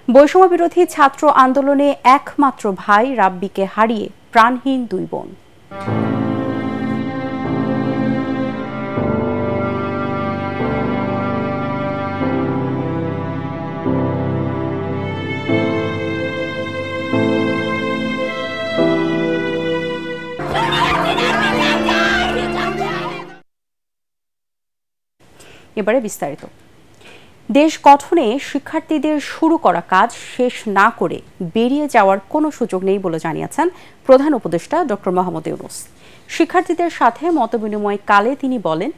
বৈষম্য বিরোধী ছাত্র আন্দোলনে একমাত্র ভাই রাব্বিকে হারিয়ে প্রাণহীন দুই বোন। এবারে বিস্তারিত। দেশ গঠনে শিক্ষার্থীদের শুরু করা কাজ শেষ না করে বেরিয়ে যাওয়ার কোনো সুযোগ নেই বলে জানিয়েছেন প্রধান উপদেষ্টা ডক্টর মোহাম্মদ ইউনূস। শিক্ষার্থীদের সাথে মতবিনিময় কালে তিনি বলেন,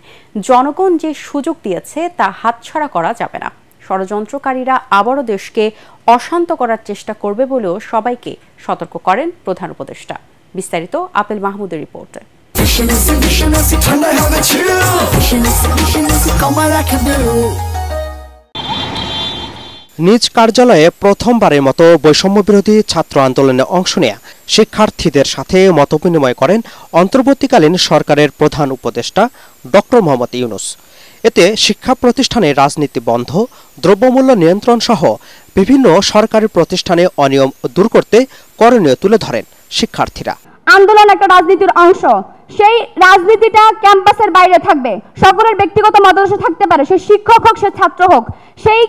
জনগণ যে সুযোগ দিয়েছে তা হাতছাড়া করা যাবে না। ষড়যন্ত্রকারীরা আবারও দেশকে অশান্ত করার চেষ্টা করবে বলেও সবাইকে সতর্ক করেন প্রধান উপদেষ্টা। বিস্তারিত আপেল মাহমুদের রিপোর্টে। নিজ কার্যালয়ে প্রথমবারের মতো বৈষম্য বিরোধী ছাত্র আন্দোলনে অংশ নেয়া শিক্ষার্থীদের সাথে মতবিনিময় করেন অন্তর্বর্তীকালীন সরকারের প্রধান উপদেষ্টা ডক্টর মোহাম্মদ ইউনূস। এতে শিক্ষা প্রতিষ্ঠানে রাজনীতি বন্ধ, দ্রব্যমূল্য নিয়ন্ত্রণ সহ বিভিন্ন সরকারি প্রতিষ্ঠানে অনিয়ম দূর করতে করণীয় তুলে ধরেন শিক্ষার্থীরা। আন্দোলন একটা রাজনীতির অংশ, সেই রাজনীতিটা ক্যাম্পাসের বাইরে থাকবে। সকলের ব্যক্তিগত মতাদর্শ থাকতে পারে, সে শিক্ষক হোক, সে ছাত্র হোক, সেই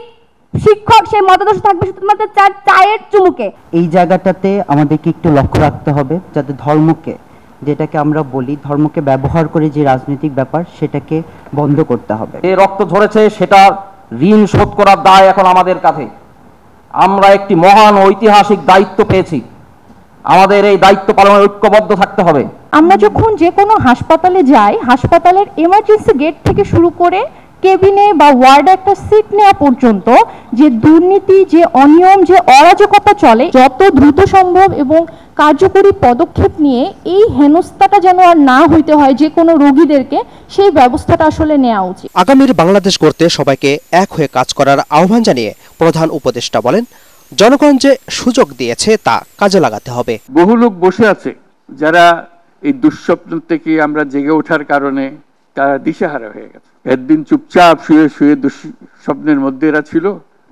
শিক্ষক সেই মতাদর্শ থাকবে শুধুমাত্র চায়ের চুমুকে। এই জায়গাটাতে আমাদেরকে একটু লক্ষ্য রাখতে হবে যাতে ধর্মকে, যেটাকে আমরা বলি ধর্মকে ব্যবহার করে যে রাজনৈতিক ব্যাপার, সেটাকে বন্ধ করতে হবে। এই রক্ত ঝরেছে, সেটা ঋণ শোধ করার দায় এখন আমাদের কাঁধে। আমরা একটি মহান ঐতিহাসিক দায়িত্ব পেয়েছি, আমাদের এই দায়িত্ব পালনে ঐক্যবদ্ধ থাকতে হবে। আমরা যখন যে কোনো হাসপাতালে যাই, হাসপাতালের এমার্জেন্সি গেট থেকে শুরু করে কেবিনে বা ওয়ার্ডে একটা সিট নেওয়া পর্যন্ত যে দুর্নীতি, যে অনিয়ম, যে অরাজকতা চলে, যত দ্রুত সম্ভব এবং কার্যকরী পদক্ষেপ নিয়ে এই হেনস্থাটা যেন আর না হইতে হয় যে কোনো রোগীদেরকে, সেই ব্যবস্থাটা আসলে নেওয়া উচিত। আগামীর বাংলাদেশ গড়তে সবাইকে এক হয়ে কাজ করার আহ্বান জানিয়ে প্রধান উপদেষ্টা বলেন, জনগণ যে সুযোগ দিয়েছে তা কাজে লাগাতে হবে। বহু লোক বসে আছে যারা এই দুঃস্বপ্ন থেকে আমরা জেগে ওঠার কারণে তারা দিশেহারা হয়ে গেছে। একদিন চুপচাপ শুয়ে শুয়ে দুঃস্বপ্নের মধ্যে এরা ছিল,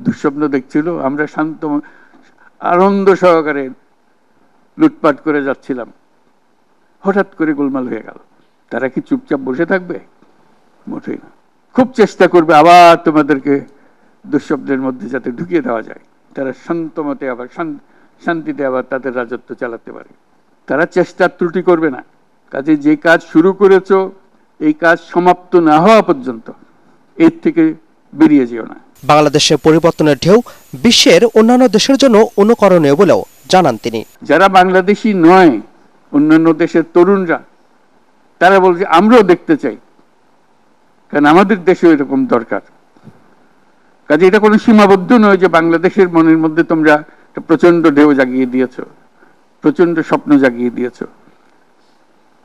দুঃস্বপ্ন দেখছিল, আমরা শান্ত আনন্দ সহকারে লুটপাট করে যাচ্ছিলাম, হঠাৎ করে গোলমাল হয়ে গেল। তারা কি চুপচাপ বসে থাকবে? মোটেই না। খুব চেষ্টা করবে আবার তোমাদেরকে দুঃস্বপ্নের মধ্যে যাতে ঢুকিয়ে দেওয়া যায়, তারা শান্তমতে আবার শান্তিতে আবার তাদের রাজত্ব চালাতে পারে। তারা চেষ্টার ত্রুটি করবে না। কাজে যে কাজ শুরু করেছো, এই কাজ সমাপ্ত না হওয়া পর্যন্ত এর থেকে বেরিয়ে যেও না। বাংলাদেশের পরিবর্তনের ঢেউ বিশ্বের অন্যান্য দেশের জন্য অনুকরণীয় বলেও জানান তিনি। যারা বাংলাদেশি নয়, অন্যান্য দেশের তরুণরা, তারা বলছে আমরাও দেখতে চাই, কারণ আমাদের দেশেও এরকম দরকার। কাজে এটা কোনো সীমাবদ্ধ নয় যে বাংলাদেশের মনের মধ্যে তোমরা প্রচন্ড ঢেউ জাগিয়ে দিয়েছ, প্রচন্ড স্বপ্ন জাগিয়ে দিয়েছ,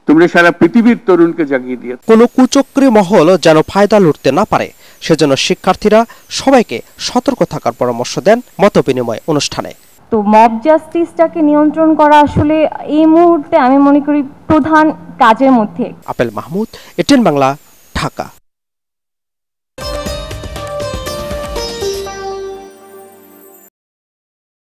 তোমরা সারা পৃথিবীর তরুণকে জাগিয়ে দিয়েছ। কোনো কুচক্রী মহল যেন ফায়দা লুটতে না পারে, সেজন্য শিক্ষার্থীরা সবাইকে সতর্ক থাকার পরামর্শ দেন মতবিনিময় অনুষ্ঠানে। তো মব জাস্টিসটাকে নিয়ন্ত্রণ করা আসলে এই মুহূর্তে আমি মনে করি প্রধান কাজের মধ্যে। Apple Mahmud, ATN Bangla, Dhaka.